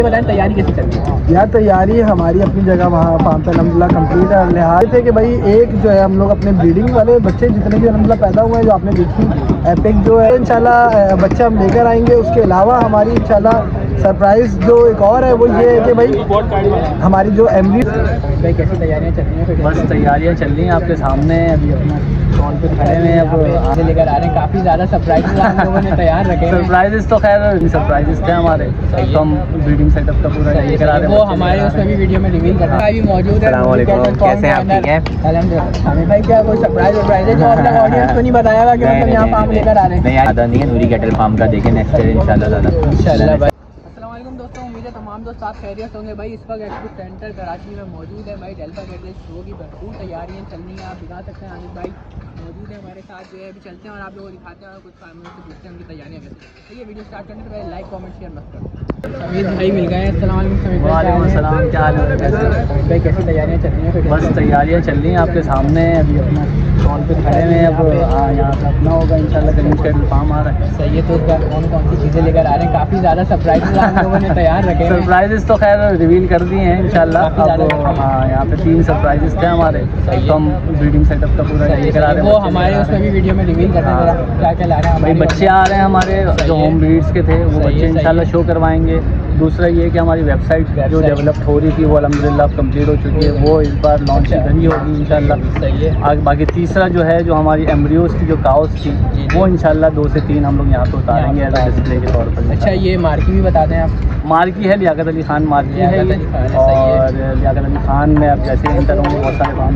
बताएं तैयारी कैसी चल रही है? यार तैयारी हमारी अपनी जगह वहाँ फार्म पे अलहमदिल्ला कम्प्लीट है। लिहाज थे कि भाई एक जो है हम लोग अपने ब्रीडिंग वाले बच्चे जितने भी अलहमदिल्ला पैदा हुए हैं जो आपने देखी एपिक जो है इंशाल्लाह बच्चे हम लेकर आएंगे। उसके अलावा हमारी इंशाल्लाह सरप्राइज़ जो एक और है वो ये है कि भाई हमारी जो एमरी भाई कैसी तैयारियाँ चल रही हैं? बस तैयारियाँ चल रही हैं आपके सामने। अभी अपना स्टॉल पे खड़े हैं, अब आगे लेकर आ रहे हैं। काफ़ी ज़्यादा सरप्राइज हम लोगों ने तैयार रखे हैं। सरप्राइजेस तो खैर सरप्राइजेस थे हमारे, तो हम ब्रीडिंग सेटअप का पूरा लेकर आ रहे हैं। वो हमारे उसमें भी वीडियो में रिवील करना है। अभी मौजूद है। कैसे हैं आप? ठीक है अल्हम्दुलिल्लाह। हमें भाई क्या कोई सरप्राइज है जो अब तक ऑडियंस को नहीं बताया हुआ कि मतलब यहाँ फार्म लेकर आ रहे हैं? नहीं याद नहीं है, नूरी कैटल फार्म का देखें नेक्स्ट ईयर इंशाल्लाह भाई। अस्सलामुअलैकुम दोस्तों, उम्मीद है तमाम दोस्त आप खैरियत होंगे। भाई इस वक्त एक्सपो सेंटर कराची में मौजूद है। भाई डेल्टा कैटल शो की भरपूर तैयारियां चल रही हैं। आप दिखा सकते हैं आनिस भाई मौजूद है हमारे साथ जो है। अभी चलते हैं और आप लोगों को दिखाते हैं और कुछ फार्मर्स से पूछते हैं उनकी तैयारियां कैसी। तो ये वीडियो स्टार्ट करने से पहले लाइक कमेंट शेयर मत करो। समीर भाई मिल गए हैं। अस्सलामुअलैकुम समीर भाई। वालेकुम अस्सलाम, क्या हाल है? भाई कैसी तैयारियां चल रही हैं? बस तैयारियाँ चल रही हैं आपके सामने। अभी अपना स्टॉल पे खड़े हैं, अब यहाँ पे अपना होगा इंशाल्लाह। करीब कैटल फार्म आ रहा है। सही है। तो इस बार कौन कौन सी चीज़ें लेकर आ रहे हैं? काफ़ी ज़्यादा सरप्राइजेस हम लोगों ने तैयार रखे हैं। सरप्राइजेस तो खैर रिवील कर दिए हैं इंशाल्लाह। अब हाँ, यहाँ पे 3 सरप्राइजेस थे हमारे, तो हम ब्रीडिंग सेटअप का पूरा लेकर आ रहे हैं। वो हमारे उसमें भी वीडियो में रिवील करना है क्या क्या ला रहे हैं। भाई बच्चे आ रहे हैं हमारे जो होम ब्रीड्स के थे, वो बच्चे इंशाल्लाह शो करवाएंगे। दूसरा ये कि हमारी वेबसाइट जो डेवलप हो रही थी वो अल्हम्दुलिल्लाह कंप्लीट हो चुकी है। वो इस बार लॉन्च इधर ही होगी इंशाल्लाह। सही है। आगे बाकी तीसरा जो है जो हमारी एम्ब्रियोज की जो काउस थी वो इंशाल्लाह 2 से 3 हम लोग यहाँ पे उतारेंगे एज डिस्प्ले के तौर पर। अच्छा, ये मार्की भी बता दें आप। मार्की है लियाकत अली खान मार्की है लियाकत अली खान है, और लियाकत अली खान में अब जैसे एंटर होंगे बहुत सारे काम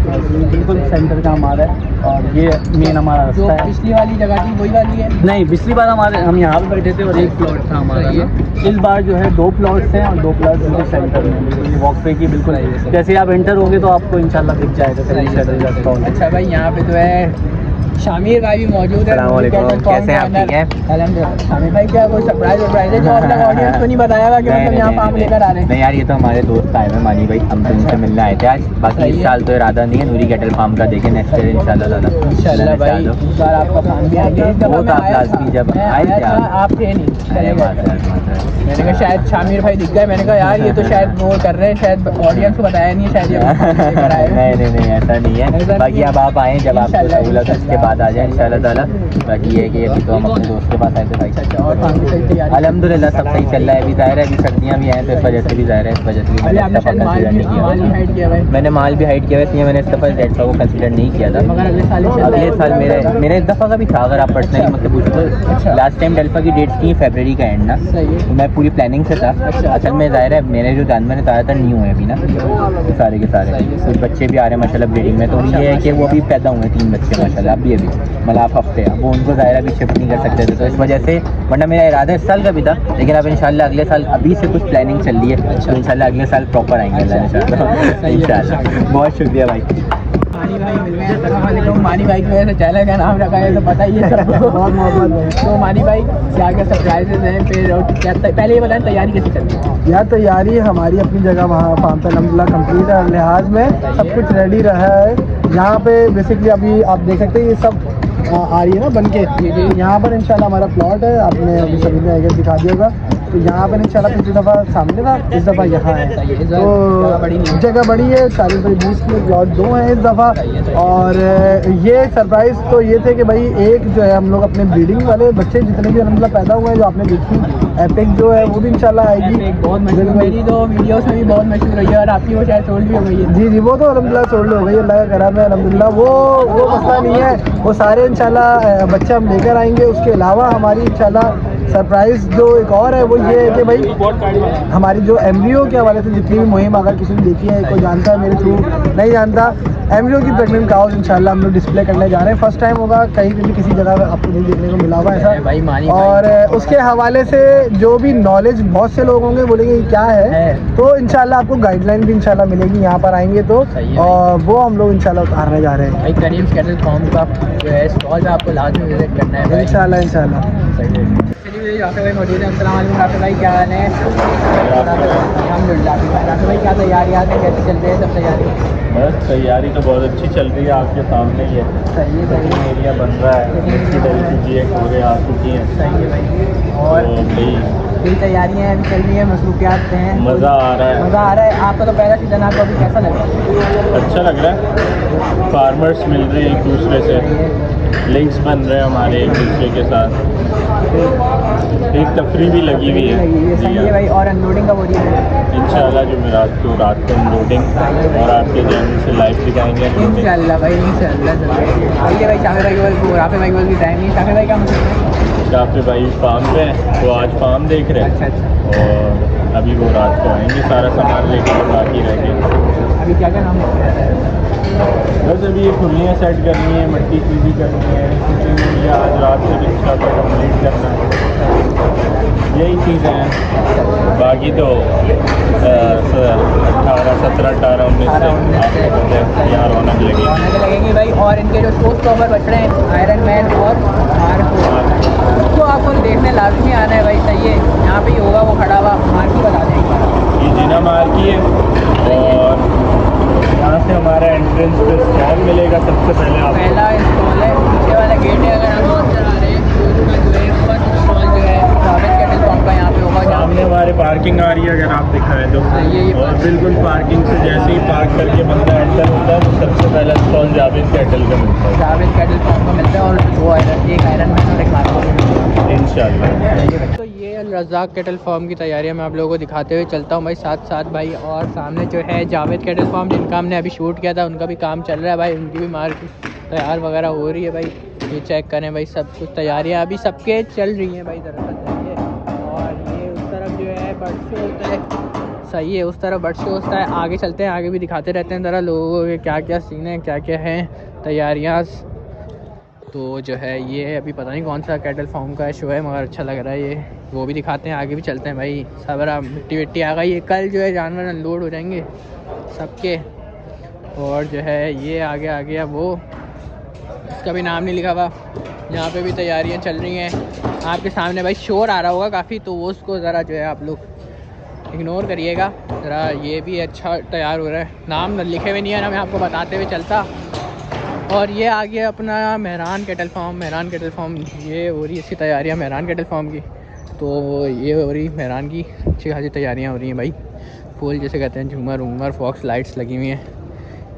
बिल्कुल सेंटर का हमारा है। और ये मेन हमारा जो रास्ता है। पिछली वाली जगह थी वही वाली है? नहीं, पिछली बार हम यहाँ पे बैठे थे और 1 प्लॉट था हमारा ना। इस बार जो है 2 प्लॉट्स हैं और 2 प्लॉट बिल्कुल सेंटर में वॉकवे की बिल्कुल। जैसे आप एंटर होंगे तो आपको इंशाल्लाह दिख जाएगा। अच्छा भाई, यहाँ पे जो है शामिर भाई भी मौजूद है। कैसे हैं आप? ठीक है अल्हम्दुलिल्लाह। शामिर भाई क्या कोई सरप्राइज है जो अब तक ऑडियंस को नहीं बताया हुआ कि मतलब यहाँ फार्म लेकर आ रहे हैं? नहीं यार, ये तो हमारे दोस्त आए हैं मानी भाई, हम तो इनसे मिलने आए थे आज। बाकी इस साल तो इरादा नहीं है, नूरी कैटल फार्म का देखें नेक्स्ट ईयर इंशाल्लाह भाई। इस बार आपका फार्म भी आएंगे। वो तो आप लाजमी जब आए थे आप थे नहीं। मैंने कहा शायद शामिर भाई दिख गए। मैंने कहा यार ये तो शायद वो कर रहे हैं, शायद ऑडियंस को बताया नहीं है शायद ये। नहीं ऐसा नहीं है। बाकी अब आप आए जब आपको सहूलत है उसके बाद आ जाए इंशाल्लाह ताला। बाकी ये है कि अभी तो हम अपने दोस्त के पास आए थे भाई। और फार्म की सही तैयारी अल्हम्दुलिल्लाह सब सही चल रहा है। अभी ज़ाहिर है अभी सर्दियाँ भी हैं तो इस वजह से भी ज़ाहिर है इस वजह से भी मैंने इस दफ़ा कंसिडर नहीं किया। मैंने माल भी हाइड किया है, इसलिए मैंने इस दफ़ा रेड को कंसिडर नहीं किया था। मगर अगले साल मेरे इस दफ़ा का भी था। अगर आप पर्सनली मुझसे पूछो, लास्ट टाइम डेल्फा की डेट्स थी फरवरी का एंड ना, तो मैं पूरी प्लानिंग से था। असल में ज़ाहिर है मेरे जो जानवर ज़्यादातर न्यू है अभी ना, सारे के सारे। कुछ बच्चे भी आ रहे हैं माशाल्लाह ब्रीडिंग में, तो ये है कि वो भी पैदा हुए 3 बच्चे माशाल्लाह अभी मतलब आप हफ्ते हैं। वो उनको ज़ाहिर अभी शिफ्ट नहीं कर सकते थे, तो इस वजह से, वरना मेरा इरादा इस साल का भी था। लेकिन अब इंशाल्लाह अगले साल अभी से कुछ प्लानिंग चल रही है, तो इंशाल्लाह अगले साल प्रॉपर आएंगे इंशाल्लाह। बहुत शुक्रिया भाई। मानी भाई मिल गए। अस्सलामुअलैकुम। मानी भाई की वजह से चैनल का नाम रखा है तो पता ही है सबको। बहुत मोहब्बत। तो मानी भाई क्या क्या सरप्राइजेज हैं फिर, और क्या पहले ये बताएं तैयारी कैसी चल रही है? यार तैयारी हमारी अपनी जगह वहाँ फार्म पे अलहमदिल्ला कम्प्लीट है। लिहाज में सब कुछ रेडी रहा है। यहाँ पे बेसिकली अभी आप देख सकते हैं ये सब आ रही है ना बन के। यहाँ पर इंशाल्लाह हमारा प्लॉट है। आपने अभी सभी ने आगे दिखा दिया होगा। तो यहाँ पर इंशाल्लाह पिछली दफ़ा सामने था, इस दफ़ा यहाँ है। तो जगह बड़ी है। 40-20 के प्लॉट 2 हैं इस दफ़ा। और ये सरप्राइज़ तो ये थे कि भाई एक जो है हम लोग अपने ब्रीडिंग वाले बच्चे जितने भी अलहमदिल्ला पैदा हुए हैं जो आपने देखी एपिक जो है वो भी इंशाल्लाह आएगी। बहुत मशहूर, मेरी तो वीडियोस में भी बहुत मशहूर रही है और आपकी वो शायद सोल्ड भी हो गई है। जी वो तो अलहमदिल्ला सोल्ड हो गई, अल्लाह का करम है अलहमदिल्ला। वो मसला नहीं है, वो सारे इंशाल्लाह बच्चे हम लेकर आएंगे। उसके अलावा हमारी इंशाल्लाह सरप्राइज़ जो एक और है वो ये है कि भाई हमारी जो एम्ब्रियो के हवाले से जितनी भी मुहिम अगर किसी ने देखी है, कोई जानता है मेरे थ्रू नहीं जानता, एम्ब्रियो की प्रेग्नेंट काउज इंशाल्लाह हम लोग डिस्प्ले करने जा रहे हैं। फर्स्ट टाइम होगा, कहीं भी किसी जगह आपको नहीं देखने को मिला हुआ ऐसा। और उसके हवाले से जो भी नॉलेज बहुत से लोग होंगे बोलेंगे क्या है, तो इंशाल्लाह आपको गाइडलाइन भी इंशाल्लाह मिलेगी यहाँ पर आएंगे तो। और वो हम लोग इंशाल्लाह उतारने जा रहे हैं भाई। करीम कैटल फार्म का जो है स्टॉल आपको लाजमी विजिट करना है इंशाल्लाह। भाई मौजूद है। अस्सलाम वालेकुम राफी भाई, क्या हाल है? अल्हम्दुलिल्लाह। राफी भाई क्या तैयारियाँ हैं, कैसे चल रही है सब तैयारी? बस तैयारी तो बहुत अच्छी चल रही है, आपके सामने ही है। सही है भाई। एरिया बन रहा है, अच्छी तरीके की चीज़ें पूरे आ चुकी हैं। सही है भाई। और तो भाई यही तैयारियाँ अभी चल रही है, मसरूफियात हैं, मज़ा आ रहा है। मज़ा आ रहा है। आपका तो पहला सीज़न, आपको अभी कैसा लग रहा है? अच्छा लग रहा है, फार्मर्स मिल रहे हैं एक दूसरे से, लिंक्स बन रहे हैं हमारे एक दूसरे के साथ, एक तफरी भी लगी हुई है। सही है भाई। और अनलोडिंग कब हो रही है? इंशाल्लाह जुमेरात को रात को अनलोडिंग और आपके चैनल से लाइव दिखाएंगे। इंशाल्लाह भाई, इंशाल्लाह जरूर। आइए भाई, शाफे भाई को, राफे भाई को भी टाइम नहीं। शाफे भाई का मतलब शाफे भाई फार्म पे हैं, तो आज फार्म देख रहे हैं। अच्छा। और अभी वो रात को आएंगे सारा सामान लेकर, बाकी रह गए। अभी क्या क्या नाम है? बस अभी ये खुलियाँ सेट करनी है, मट्टी चीज़ी करनी है, कुकिंग या आज रात से रिक्शा को कम्प्लीट करना है, यही चीज़ें हैं। बाकी तो 18, 17, 18, 19 से आपको पता है यहाँ रौनक लगेगी भाई। और इनके जो शो स्टॉपर बच रहे हैं, आयरन मैन और उसको आपको देखने लाजमी आना है भाई। सही है, यहाँ पे ही होगा वो खड़ा हुआ। मार्की बता दें, ये जिना मार्की है और यहाँ से हमारा एंट्रेंस पे स्टॉल मिलेगा सबसे पहले आपको। पहला स्टॉल है, पीछे वाला गेट है। अगर हम वहाँ चला रहे हैं तो उसका जो है फर्स्ट स्टॉल जो है जावेद कैटल फार्म का यहाँ पे होगा। सामने हमारे पार्किंग आ रही है, अगर आप दिखाएं तो। ये और बिल्कुल पार्किंग से जैसे ही पार्क करके बंदा एंटर होता है तो सबसे पहला स्टॉल जावेद कैटल का मिलता है। जावेद कैटल फार्म का मिलता है और दो आयरन, एक आयरन मैन और एक मार्को। इंशाल्लाह। तो ये अल रज़ाक कैटल फार्म की तैयारियां मैं आप लोगों को दिखाते हुए चलता हूँ भाई साथ साथ भाई। और सामने जो है जावेद कैटल फार्म, जिनका हमने अभी शूट किया था, उनका भी काम चल रहा है भाई। उनकी भी मार्केट तैयार वगैरह हो रही है भाई। ये चेक करें भाई, सब कुछ तैयारियां अभी सबके चल रही हैं भाई। दरअसल और ये उस तरफ जो है बर्ड शो होता है। सही है, उस तरफ बर्ड शो होता है। आगे चलते हैं, आगे भी दिखाते रहते हैं ज़रा लोगों के क्या क्या सीन है, क्या क्या हैं तैयारियाँ। तो जो है ये अभी पता नहीं कौन सा कैटल फार्म का शो है, मगर अच्छा लग रहा है ये। वो भी दिखाते हैं, आगे भी चलते हैं भाई। सबरा मिट्टी विट्टी आ गई है, कल जो है जानवर अनलोड हो जाएंगे सबके। और जो है ये आगे आ गया वो, इसका भी नाम नहीं लिखा हुआ। यहाँ पे भी तैयारियाँ चल रही हैं। आपके सामने भाई शोर आ रहा होगा काफ़ी, तो वो उसको ज़रा जो है आप लोग इग्नोर करिएगा ज़रा। ये भी अच्छा तैयार हो रहा है, नाम लिखे हुए नहीं है ना, मैं आपको बताते हुए चलता। और ये आ गया अपना Mehran cattle farm. Mehran cattle farm ये हो रही है, इसकी तैयारियाँ मेहरान कैटल फार्म की। तो ये हो रही मेहरान की अच्छी खासी तैयारियाँ हो रही हैं भाई। फुल जैसे कहते हैं झूमर उमर फॉक्स लाइट्स लगी हुई हैं,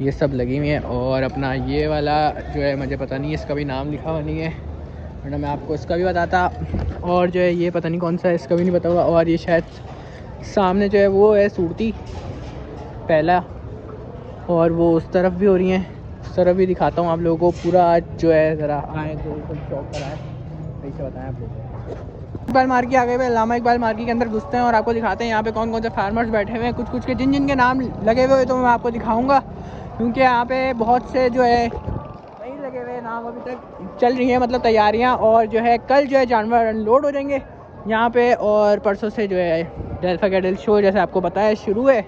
ये सब लगी हुई हैं। और अपना ये वाला जो है मुझे पता नहीं, इसका भी नाम लिखा हुआ नहीं है, वरना मैं आपको इसका भी बताता। और जो है ये पता नहीं कौन सा है, इसका भी नहीं पता हुआ। और ये शायद सामने जो है वो है सूरती पहला, और वो उस तरफ भी हो रही हैं। उस तरफ भी दिखाता हूँ आप लोगों को पूरा। आज जो है ज़रा आए तो शौक पर आए, कैसे बताएं आप लोगों को। इकबाल मार्की आ गए भाई, अल्लामा इकबाल मार्की के अंदर घुसते हैं और आपको दिखाते हैं यहाँ पे कौन कौन से फार्मर्स बैठे हुए हैं। कुछ के जिन के नाम लगे हुए तो मैं आपको दिखाऊँगा, क्योंकि यहाँ पे बहुत से जो है नहीं लगे हुए नाम अभी तक चल रही हैं, मतलब तैयारियाँ। और जो है कल जो है जानवर अनलोड हो जाएंगे यहाँ पे। और परसों से जो है डेल्फा कैटल शो जैसे आपको पता है शुरू है,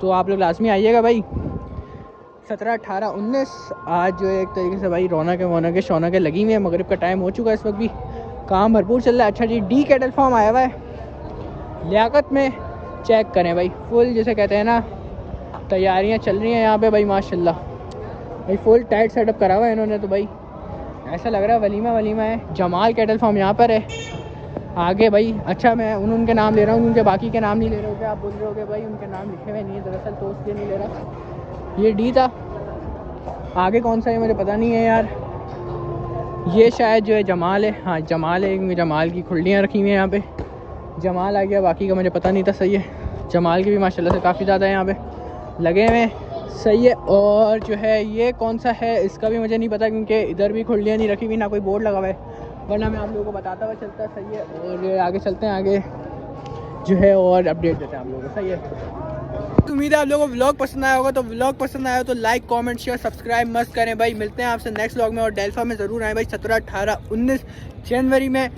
तो आप लोग लाजमी आइएगा भाई। 17, 18, 19 आज जो है एक तरीके से भाई रौनक शौनक लगी हुई है। मगरिब का टाइम हो चुका है, इस वक्त भी काम भरपूर चल रहा है। अच्छा जी, डी कैटल फार्म आया हुआ है लियाकत में, चेक करें भाई। फुल जैसे कहते हैं ना तैयारियां चल रही हैं यहाँ पे भाई, माशाल्लाह भाई। फुल टाइट सेटअप करा हुआ है इन्होंने, तो भाई ऐसा लग रहा है वलीमा है। जमाल कैटल फार्म यहाँ पर है आगे भाई। अच्छा, मैं उनके नाम ले रहा हूँ, उनके बाकी के नाम नहीं ले रहे हो। आप बोल रहे हो भाई उनके नाम लिखे हुए नहीं है, दरअसल तो उसके नहीं ले रहा। ये डी था, आगे कौन सा है मुझे पता नहीं है यार। ये शायद जो है जमाल है, हाँ जमाल है, क्योंकि जमाल की खुल्डियाँ रखी हुई हैं यहाँ पे। जमाल आ गया, बाकी का मुझे पता नहीं था। सही है, जमाल की भी माशाल्लाह से काफ़ी ज़्यादा यहाँ पे लगे हुए हैं। सही है। और जो है ये कौन सा है इसका भी मुझे नहीं पता, क्योंकि इधर भी खुल्डियाँ नहीं रखी हुई, ना कोई बोर्ड लगा हुआ है, वरना मैं आप लोगों को बताता हुआ चलता। सही है। और आगे चलते हैं, आगे जो है और अपडेट देते हैं आप लोगों को। सही है। उम्मीद है आप लोगों को व्लॉग पसंद आया होगा, तो व्लॉग पसंद आया तो लाइक कमेंट शेयर सब्सक्राइब मस्त करें भाई। मिलते हैं आपसे नेक्स्ट व्लॉग में। और डेल्फा में ज़रूर आए भाई। 17, 18, 19 जनवरी में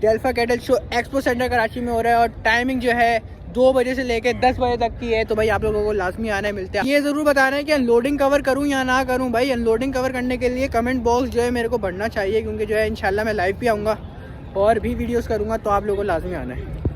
Delfa cattle show expo center Karachi में हो रहा है। और टाइमिंग जो है 2 बजे से लेकर 10 बजे तक की है, तो भाई आप लोगों को लाजमी आना है। मिलते हैं। ये ज़रूर बता रहे हैं कि अनलोडिंग कवर करूँ या ना करूँ भाई। अनलोडिंग कवर करने के लिए कमेंट बॉक्स जो है मेरे को बढ़ना चाहिए, क्योंकि जो है इंशाल्लाह मैं लाइव भी आऊँगा और भी वीडियोज़ करूँगा, तो आप लोगों को लाजमी आना है।